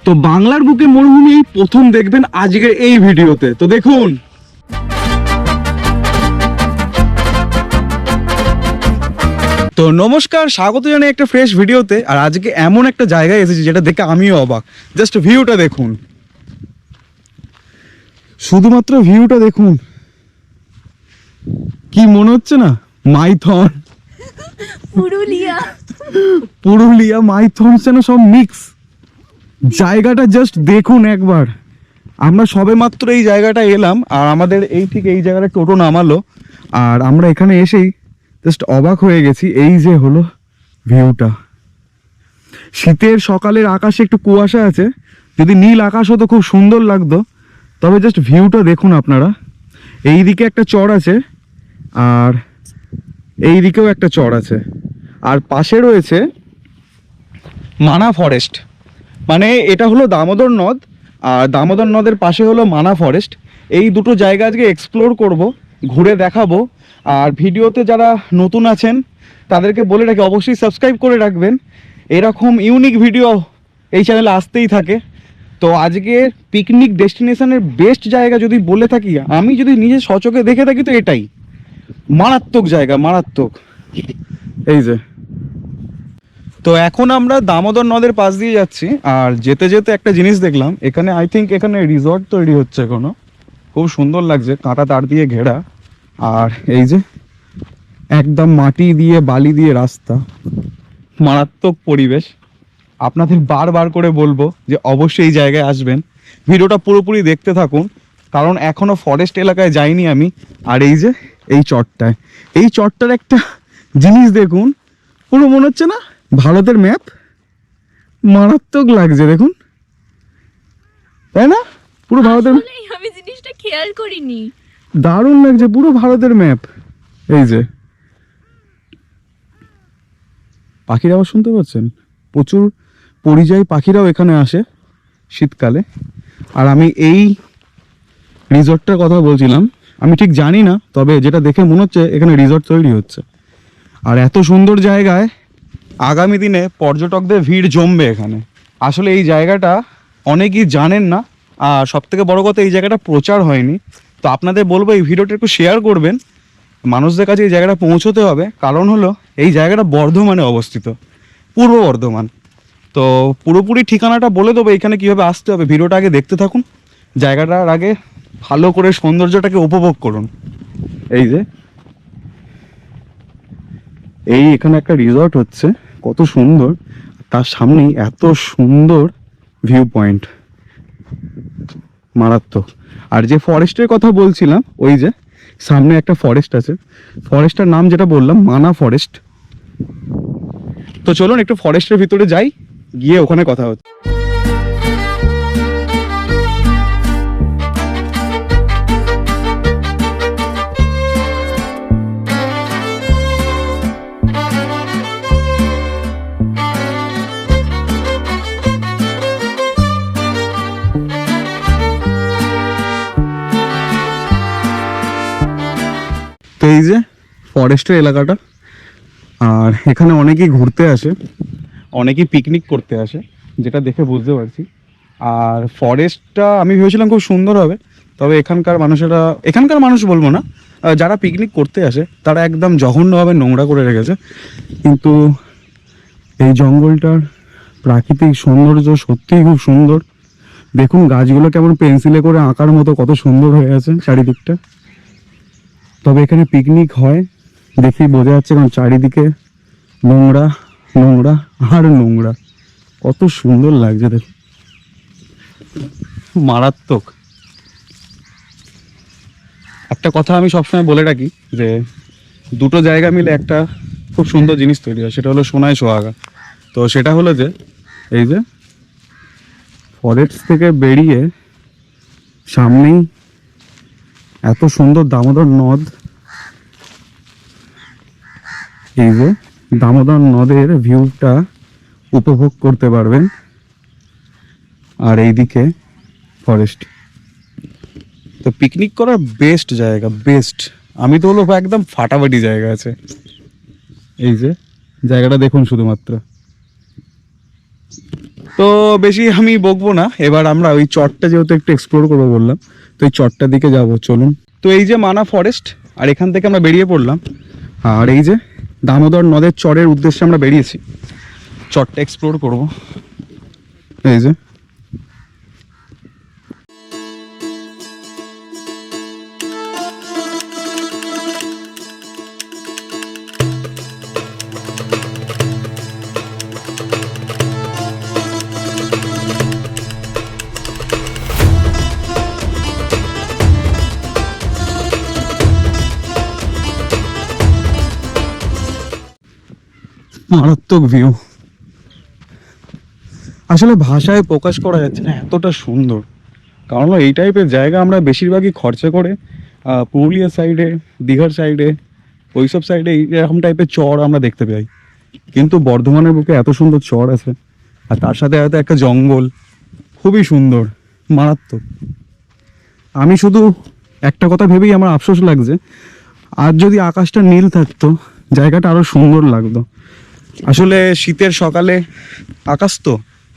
তো বাংলার বুকে মরুভূমি প্রথম দেখবেন আজকের এই ভিডিওতে। তো দেখুন, তো নমস্কার, স্বাগত জানাই একটা ফ্রেশ ভিডিওতে। আর আজকে এমন একটা জায়গায় এসেছি যেটা দেখে আমিও অবাক। জাস্ট ভিউটা দেখুন, শুধুমাত্র ভিউটা দেখুন। কি মনে হচ্ছে না মাইথন, পুরুলিয়া মাইথন যেন সব মিক্স। জায়গাটা জাস্ট দেখুন একবার। আমরা সবে মাত্র এই জায়গাটা এলাম আর আমাদের এই ঠিক এই জায়গাটা টোটো নামালো আর আমরা এখানে এসেই জাস্ট অবাক হয়ে গেছি। এই যে হলো ভিউটা, শীতের সকালের আকাশে একটু কুয়াশা আছে, যদি নীল আকাশ হতো খুব সুন্দর লাগতো। তবে জাস্ট ভিউটা দেখুন আপনারা। এই দিকে একটা চড় আছে আর এই দিকেও একটা চড় আছে, আর পাশে রয়েছে মানা ফরেস্ট। মানে এটা হলো দামোদর নদ আর দামোদর নদের পাশে হলো মানা ফরেস্ট। এই দুটো জায়গা আজকে এক্সপ্লোর করব, ঘুরে দেখাবো। আর ভিডিওতে যারা নতুন আছেন তাদেরকে বলে রাখি অবশ্যই সাবস্ক্রাইব করে রাখবেন, এরকম ইউনিক ভিডিও এই চ্যানেলে আসতেই থাকে। তো আজকে পিকনিক ডেস্টিনেশনের বেস্ট জায়গা যদি বলে থাকি, আমি যদি নিজে সচোখে দেখে থাকি, তো এটাই মারাত্মক জায়গা, মারাত্মক। এই যে, তো এখন আমরা দামোদর নদের পাশ দিয়ে যাচ্ছি আর যেতে যেতে একটা জিনিস দেখলাম। এখানে আই থিঙ্ক এখানে রিসর্ট তৈরি হচ্ছে কোনো, খুব সুন্দর লাগছে, কাঁটা তার দিয়ে ঘেরা। আর এই যে একদম মাটি দিয়ে বালি দিয়ে রাস্তা, মারাত্মক পরিবেশ। আপনাদের বারবার করে বলবো যে অবশ্যই এই জায়গায় আসবেন, ভিডিওটা পুরোপুরি দেখতে থাকুন, কারণ এখনো ফরেস্ট এলাকায় যাইনি আমি। আর এই যে এই চটটায়, এই চটটার একটা জিনিস দেখুন, পুরো মনে হচ্ছে না ভারতের ম্যাপ, মারাত্মক লাগছে দেখুন, তাই না? পুরো ভারতের, আমি জিনিসটা খেয়াল করিনি, দারুণ লাগছে, পুরো ভারতের ম্যাপ। এই যে পাখির আওয়াজ শুনতে পাচ্ছেন, প্রচুর পরিযায়ী পাখিরাও এখানে আসে শীতকালে। আর আমি এই রিসর্টটার কথা বলছিলাম, আমি ঠিক জানি না, তবে যেটা দেখে মনে হচ্ছে এখানে রিসর্ট তৈরি হচ্ছে। আর এত সুন্দর জায়গায় আগামী দিনে পর্যটকদের ভিড় জমবে এখানে। আসলে এই জায়গাটা অনেকেই জানেন না, আর সবথেকে বড় কথা এই জায়গাটা প্রচার হয়নি। তো আপনাদের বলবো এই ভিডিওটা একটু শেয়ার করবেন, মানুষদের কাছে এই জায়গাটা পৌঁছতে হবে। কারণ হলো এই জায়গাটা বর্ধমানে অবস্থিত, পূর্ব বর্ধমান। তো পুরোপুরি ঠিকানাটা বলে দেবো এখানে কীভাবে আসতে হবে, ভিডিওটা আগে দেখতে থাকুন, জায়গাটার আগে ভালো করে সৌন্দর্যটাকে উপভোগ করুন। এই যে এই এখানে একটা রিসর্ট হচ্ছে, কত সুন্দর, তার সামনেই এত সুন্দর ভিউ পয়েন্ট, মারাত্মক। আর যে ফরেস্টের কথা বলছিলাম, ওই যে সামনে একটা ফরেস্ট আছে, ফরেস্টের নাম যেটা বললাম মানা ফরেস্ট। তো চলুন একটু ফরেস্টের ভিতরে যাই, গিয়ে ওখানে কথা হচ্ছে। তো এই যে ফরেস্টের এলাকাটা, আর এখানে অনেকেই ঘুরতে আসে, অনেকেই পিকনিক করতে আসে, যেটা দেখে বুঝতে পারছি। আর ফরেস্টটা আমি ভেবেছিলাম খুব সুন্দর হবে, তবে এখানকার মানুষ বলবো না, যারা পিকনিক করতে আসে তারা একদম জঘন্যভাবে নোংরা করে রেখেছে। কিন্তু এই জঙ্গলটার প্রাকৃতিক সৌন্দর্য সত্যিই খুব সুন্দর। দেখুন গাছগুলো কেমন পেন্সিলে করে আঁকার মতো, কত সুন্দর হয়ে আছে চারিদিকটা। তবে এখানে পিকনিক হয় দেখেই বোঝা যাচ্ছে, কারণ চারিদিকে নোংরা নোংরা আর নোংরা, কত সুন্দর লাগছে দেখুন, মারাত্মক। একটা কথা আমি সবসময় বলে রাখি যে দুটো জায়গা মিলে একটা খুব সুন্দর জিনিস তৈরি হয়, সেটা হলো সোনায় সোহাগা। তো সেটা হলো যে এই যে ফরেস্ট থেকে বেরিয়ে সামনেই এত সুন্দর দামোদর নদ। এই যে দামোদর নদের ভিউটা উপভোগ করতে পারবেন, আর এইদিকে ফরেস্ট। তো পিকনিক করার বেস্ট জায়গা, বেস্ট। আমি তো বলবো একদম ফাটাফাটি জায়গা আছে। এই যে জায়গাটা দেখুন শুধুমাত্র। তো বেশি আমি বকবো না, এবার আমরা ওই চটটা যেহেতু একটু এক্সপ্লোর করবো বললাম, তো এই চটটার দিকে যাবো, চলুন। তো এই যে মানা ফরেস্ট, আর এখান থেকে আমরা বেরিয়ে পড়লাম, আর এই যে দামোদর নদের চরের উদ্দেশ্যে আমরা বেরিয়েছি, চটটা এক্সপ্লোর করবো। এই যে মারাত্মক ভিউ, আসলে ভাষায় প্রকাশ করা যাচ্ছে না, এতটা সুন্দর। কারণ হলো এই টাইপের জায়গা আমরা বেশিরভাগই খরচা করে পুরুলিয়া সাইডে, দীঘার সাইডে, ওইসব সাইডে এরকম টাইপের চর আমরা দেখতে পাই, কিন্তু বর্ধমানের বুকে এত সুন্দর চর আছে, আর তার সাথে হয়তো একটা জঙ্গল, খুবই সুন্দর, মারাত্মক। আমি শুধু একটা কথা ভেবেই আমার আফসোস লাগছে, আর যদি আকাশটা নীল থাকতো জায়গাটা আরো সুন্দর লাগতো। আসলে শীতের সকালে আকাশ তো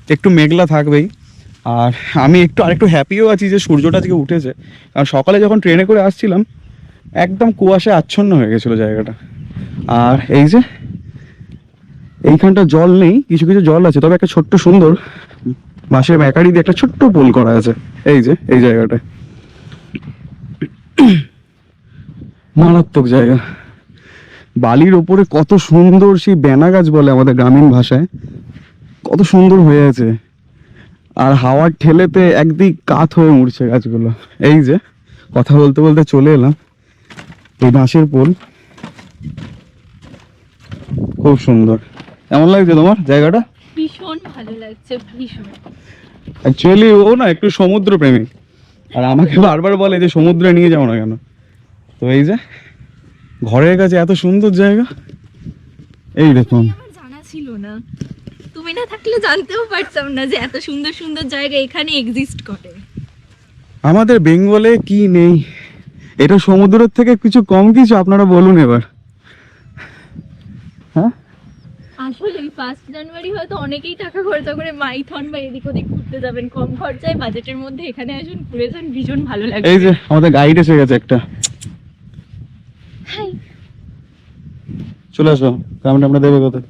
একটু মেঘলা থাকবেই, আর আমি আরেকটু হ্যাপিও আছি যে সূর্যটা আজকে উঠেছে, কারণ সকালে যখন ট্রেনে করে আসছিলাম একদম কুয়াশায় আচ্ছন্ন হয়ে গেছিলো জায়গাটা। আর এই যে এইখানটা জল নেই, কিছু কিছু জল আছে, তবে একটা ছোট্ট সুন্দর বাঁশের ব্যাকারি দিয়ে একটা ছোট্ট পোল করা আছে এই যে এই জায়গাটায়। মারাত্মক জায়গা, বালির ওপরে কত সুন্দর সেই বেনা গাছ বলে আমাদের গ্রামীণ ভাষায়, কত সুন্দর হয়ে আছে, আর হাওয়ার ঠেলেতে একদিক কাত হয়ে উঠছে গাছগুলো। এই যে কথা বলতে বলতে চলে এলাম এই বাঁশের পোল, খুব সুন্দর। কেমন লাগছে তোমার জায়গাটা? ভীষণ ভালো লাগছে, ভীষণ। অ্যাকচুয়ালি ও না একটু সমুদ্র প্রেমিক, আর আমাকে বারবার বলে যে সমুদ্রে নিয়ে যাও না কেন। তো এই যে ঘরের কাছে এত সুন্দর জায়গা, এই দেখুন। আমার জানা ছিল না, তুমি না থাকলে জানতেও পারতাম না যে এত সুন্দর সুন্দর জায়গা এখানে এক্সিস্ট করে। আমাদের বেঙ্গলে কি নেই, এটা সমুদ্রের থেকে কিছু কম কিছু? আপনারা বলুন এবার। হ্যাঁ, আসলে 1 জানুয়ারি হয়তো অনেকেই টাকা খরচা করে মাইথন বা এদিক ওদিক ঘুরতে যাবেন, কম খরচায় বাজেটের মধ্যে এখানে আসুন, ঘুরে যান, ভীষণ ভালো লাগবে। এই যে আমাদের গাইড এসে গেছে একটা, হাই, চলে আসো, কামটা আমরা দেবো কোথায়?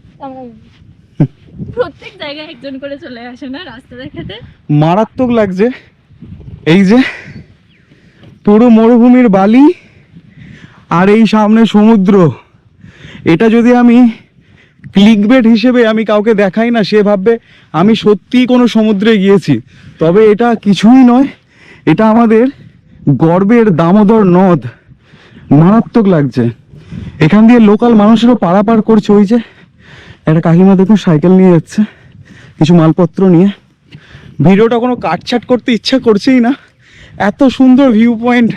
প্রত্যেক জায়গায় একজন করে চলে আসে না রাস্তা দেখাতে। মারাত্মক লাগছে। এই যে পুরো মরুভূমির বালি, আর এই সামনে সমুদ্র। এটা যদি আমি ক্লিকবেট হিসেবে আমি কাউকে দেখাই না, সে ভাববে আমি সত্যিই কোনো সমুদ্রে গিয়েছি। তবে এটা কিছুই নয়, এটা আমাদের গর্বের দামোদর নদ। মারাত্মক লাগছে, এখান দিয়ে লোকাল মানুষেরও পারাপার করছে। ওই যে একটা কাকিমা দেখুন সাইকেল নিয়ে যাচ্ছে কিছু মালপত্র নিয়ে। ভিডিওটা কোনো কাটছাট করতে ইচ্ছা করছেই না, এত সুন্দর ভিউ পয়েন্ট।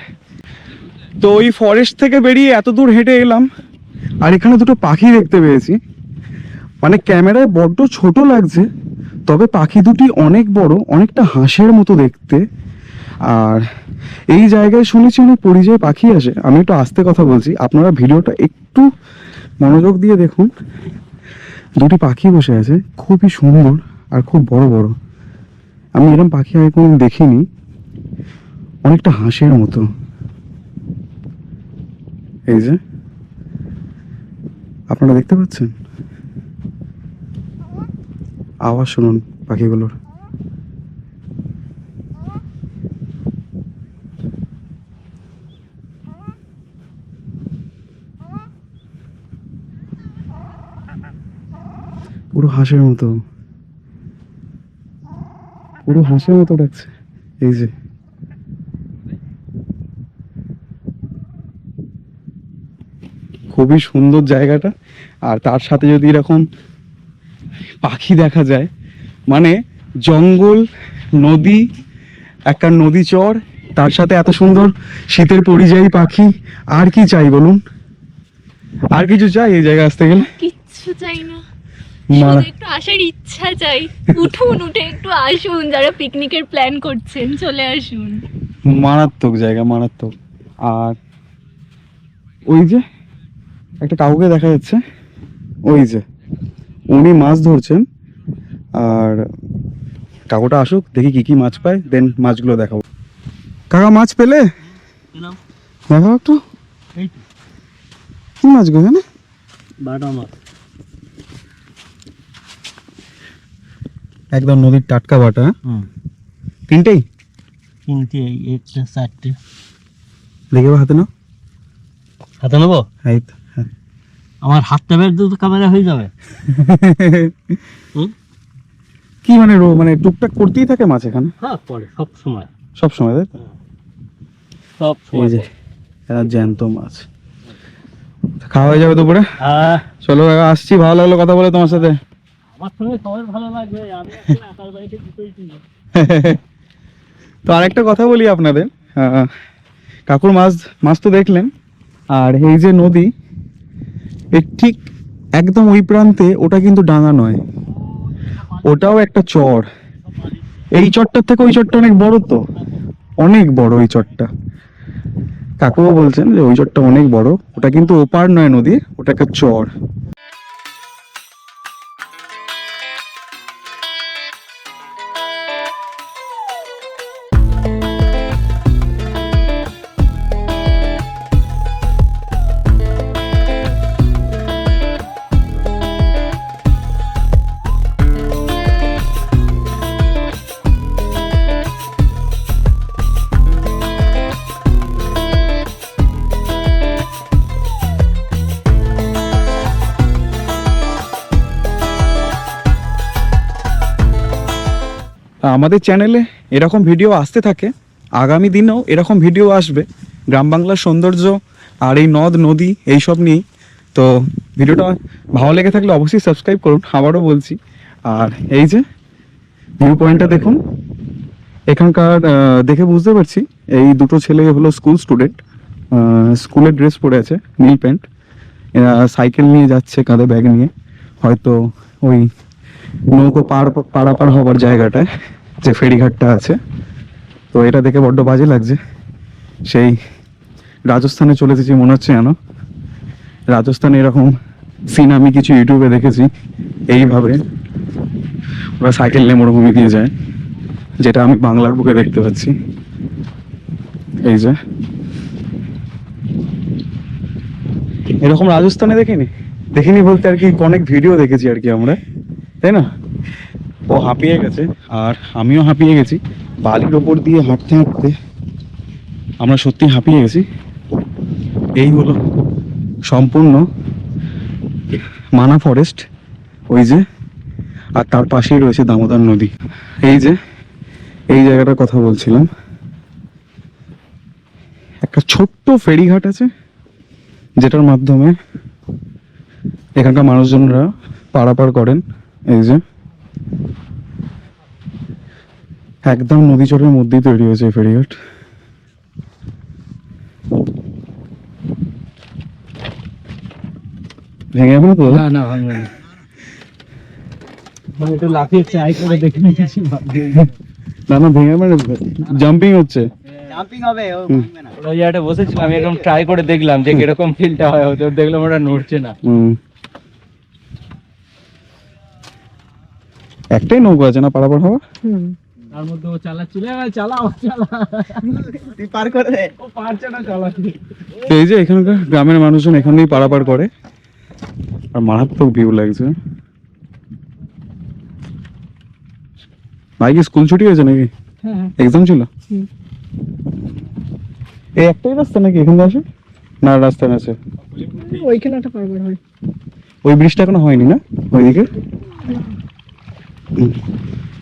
তো ওই ফরেস্ট থেকে বেরিয়ে এত দূর হেঁটে এলাম, আর এখানে দুটো পাখি দেখতে পেয়েছি। মানে ক্যামেরায় বড্ড ছোট লাগছে, তবে পাখি দুটি অনেক বড়, অনেকটা হাঁসের মতো দেখতে। আর এই জায়গায় শুনেছি অনেক পরিযায়ী পাখি আসে। আমি একটু আস্তে কথা বলছি, আপনারা ভিডিওটা একটু মনোযোগ দিয়ে দেখুন। দুটি পাখি বসে আছে, খুবই সুন্দর আর খুব বড় বড়। আমি এরকম পাখি আগে কোনো দেখিনি, অনেকটা হাঁসের মতো। এই যে আপনারা দেখতে পাচ্ছেন, আওয়াজ শুনুন পাখিগুলোর। পুরো হাঁসের মতো, পুরো হাঁসের মতো ডাকছে। এই যে খুবই সুন্দর জায়গাটা, আর তার সাথে যদি এরকম পাখি দেখা যায়, মানে জঙ্গল, নদী, একটা নদী চর, তার সাথে এত সুন্দর শীতের পরিযায়ী পাখি, আর কি চাই বলুন? আর কিছু চাই এই জায়গায় আসতে গেলে? কিচ্ছু চাই না, মারা শুধু একটু আসার ইচ্ছা চাই। উঠুন, উঠে একটু আসুন, যারা পিকনিকের প্ল্যান করছেন চলে আসুন। মারাত্মক জায়গা, মারাত্মক। আর ওই যে একটা কাউকে দেখা যাচ্ছে, ওই যে উনি মাছ ধরছেন, আর কাকুটা আসুক দেখি কি কি মাছ পায়, দেন মাছগুলো দেখাবো। কাকা মাছ পেলে দেখাও একটু, কি মাছ গো এখানে? বাটা মাছ একদম নদীর টাটকা বাটা। তিনটেই তিনটে, একটা, চারটে। দেখে হাতে নাও। হাতে নেবো? এই তো, হ্যাঁ। আমার হাতটা বের তো ক্যামেরা হয়ে যাবে। কি মানে মানে টুকটাক করতেই থাকে মাছ এখানে হ্যাঁ, পরে সব সময়, সব সময়, তাই তো? সব এই সময়। যে এরা জ্যান্ত মাছ। খাওয়া হয়ে যাবে দুপুরে? হ্যাঁ, চলো কাকা, আসছি, ভালো লাগলো কথা বলে তোমার সাথে। আমার সঙ্গে সবাই ভালো লাগবে, আমি এখন একার বাড়িতে দুটোই ছিল। তো আরেকটা কথা বলি আপনাদের, কাকুর মাছ মাছ তো দেখলেন, আর এই যে নদী, এর ঠিক একদম ওই প্রান্তে ওটা কিন্তু ডাঙা নয়, ওটাও একটা চর। এই চরটার থেকে ওই চরটা অনেক বড়, তো অনেক বড় ওই চরটা। কাকুও বলছেন যে ওই চরটা অনেক বড়, ওটা কিন্তু ওপার নয় নদীর, ওটা একটা চর। আমাদের চ্যানেলে এরকম ভিডিও আসতে থাকে, আগামী দিনেও এরকম ভিডিও আসবে গ্রাম বাংলার সৌন্দর্য আর এই নদ নদী এইসব নিয়েই। তো ভিডিওটা ভালো লেগে থাকলে অবশ্যই সাবস্ক্রাইব করুন, আবারও বলছি। আর এই যে ভিউ পয়েন্টটা দেখুন, এখানকার দেখে বুঝতে পারছি এই দুটো ছেলে হলো স্কুল স্টুডেন্ট, স্কুলের ড্রেস পরে আছে, নীল প্যান্ট। এরা সাইকেল নিয়ে যাচ্ছে, কাঁধে ব্যাগ নিয়ে, হয়তো ওই নৌকো পারাপার হবার জায়গাটায় যে ফেরিঘাটটা আছে। তো এটা দেখে বড্ড বাজে লাগছে, সেই রাজস্থানে চলে এসেছি মনে হচ্ছে যেন। রাজস্থানে এরকম সিন আমি কিছু ইউটিউবে দেখেছি, এইভাবে ওরা সাইকেল নিয়ে মরুভূমি দিয়ে যায়, যেটা আমি বাংলার বুকে দেখতে পাচ্ছি। এই যে এরকম রাজস্থানে দেখিনি বলতে আর কি, অনেক ভিডিও দেখেছি আর কি আমরা, তাই না? ও হাঁপিয়ে গেছে আর আমিও হাঁপিয়ে গেছি, বালির ওপর দিয়ে হাঁটতে হাঁটতে আমরা সত্যি হাঁপিয়ে গেছি। এই হলো সম্পূর্ণ মানা ফরেস্ট, ওই যে, আর তার পাশেই রয়েছে দামোদর নদী। এই যে এই জায়গাটার কথা বলছিলাম, একটা ছোট্ট ফেরিঘাট আছে যেটার মাধ্যমে এখানকার মানুষজনরা পারাপার করেন। এই যে একদম নদী চরের মধ্যেই তৈরি হয়েছে এই ফেরিঘাট। ভেঙে যাবে না তো? না না, ভাঙবে না। মানে একটু লাফিয়ে ট্রাই করে দেখে নিয়েছি। না না, ভেঙে যাবে না, জাম্পিং হচ্ছে। জাম্পিং হবে, ও ভাঙবে না। ওই জায়গাটা বসেছিলাম, আমি এরকম ট্রাই করে দেখলাম যে কিরকম ফিলটা হয়, ওদের দেখলাম ওটা নড়ছে না। একটাই নৌকা আছে না পারাপার হওয়া? তার মধ্যে ও চালাচ্ছিল, চালাও চালা, তুই পার করে দে। ও পারছে না চালাতে। তো এই যে এখানকার গ্রামের মানুষজন এখানেই পারাপার করে, আর মারাত্মক ভিউ লাগছে। ভাই কি স্কুল ছুটি হয়েছে নাকি? এক্সাম ছিল? এই একটাই রাস্তা নাকি এখানে আসে? না রাস্তা আছে ওইখানে একটা পারবার হয়, ওই ব্রিজটা এখনো হয়নি না ওইদিকে?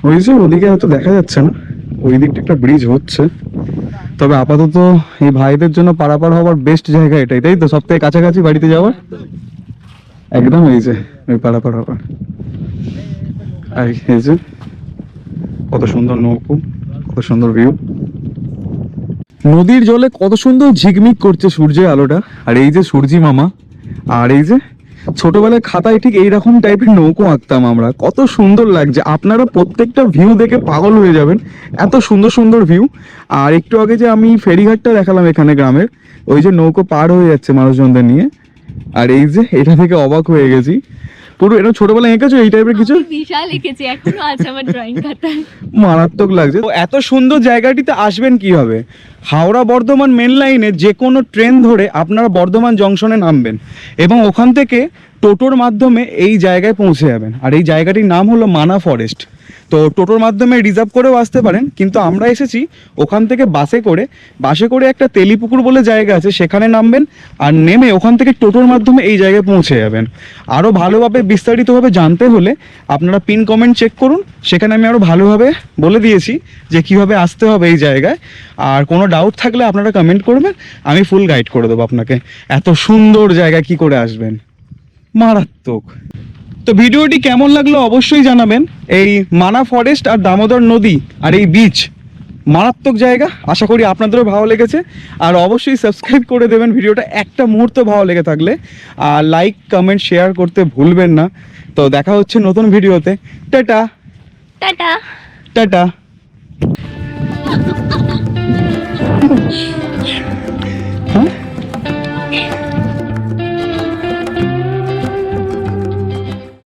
ওই যে ওদিকে হয়তো দেখা যাচ্ছে না, ওই দিকটা একটা ব্রিজ হচ্ছে। তবে আপাতত এই ভাইদের জন্য পারাপার হওয়ার বেস্ট জায়গা এটাই, তাই তো? সব থেকে কাছাকাছি বাড়িতে যাওয়ার একদম এই যে ওই পারাপার হওয়ার। আর এই যে কত সুন্দর নৌকো, কত সুন্দর ভিউ, নদীর জলে কত সুন্দর ঝিকমিক করছে সূর্যের আলোটা। আর এই যে সূর্যি মামা, আর এই যে ছোটবেলায় খাতায় ঠিক এইরকম টাইপের নৌকো আঁকতাম আমরা, কত সুন্দর লাগছে। আপনারা প্রত্যেকটা ভিউ দেখে পাগল হয়ে যাবেন, এত সুন্দর সুন্দর ভিউ। আর একটু আগে যে আমি ফেরিঘাটটা দেখালাম এখানে গ্রামের, ওই যে নৌকো পার হয়ে যাচ্ছে মানুষজনদের নিয়ে, আর এই যে এটা থেকে অবাক হয়ে গেছি। পুরো এটা ছোটবেলায় এঁকেছো এই টাইপের কিছু? আমি বিশাল এঁকেছি, এখনো আছে আমার ড্রয়িং খাতায়। মারাত্মক লাগছে। তো এত সুন্দর জায়গাটিতে আসবেন কিভাবে? হাওড়া বর্ধমান মেন লাইনে যে কোনো ট্রেন ধরে আপনারা বর্ধমান জংশনে নামবেন এবং ওখান থেকে টোটোর মাধ্যমে এই জায়গায় পৌঁছে যাবেন। আর এই জায়গাটির নাম হলো মানা ফরেস্ট। তো টোটোর মাধ্যমে রিজার্ভ করেও আসতে পারেন, কিন্তু আমরা এসেছি ওখান থেকে বাসে করে একটা তেলিপুকুর বলে জায়গা আছে, সেখানে নামবেন আর নেমে ওখান থেকে টোটোর মাধ্যমে এই জায়গায় পৌঁছে যাবেন। আরও ভালোভাবে বিস্তারিতভাবে জানতে হলে আপনারা পিন কমেন্ট চেক করুন, সেখানে আমি আরও ভালোভাবে বলে দিয়েছি যে কীভাবে আসতে হবে এই জায়গায়। আর কোনো ডাউট থাকলে আপনারা কমেন্ট করবেন, আমি ফুল গাইড করে দেবো আপনাকে। এত সুন্দর জায়গায় কি করে আসবেন, মারাত্মক। তো ভিডিওটি কেমন লাগলো অবশ্যই জানাবেন। এই মানা ফরেস্ট আর দামোদর নদী আর এই বিচ মারাত্মক জায়গা, আশা করি আপনাদেরও ভালো লেগেছে। আর অবশ্যই সাবস্ক্রাইব করে দেবেন ভিডিওটা একটা মুহূর্ত ভালো লেগে থাকলে, আর লাইক কমেন্ট শেয়ার করতে ভুলবেন না। তো দেখা হচ্ছে নতুন ভিডিওতে। Tata tata. টাটা। হ্যাঁ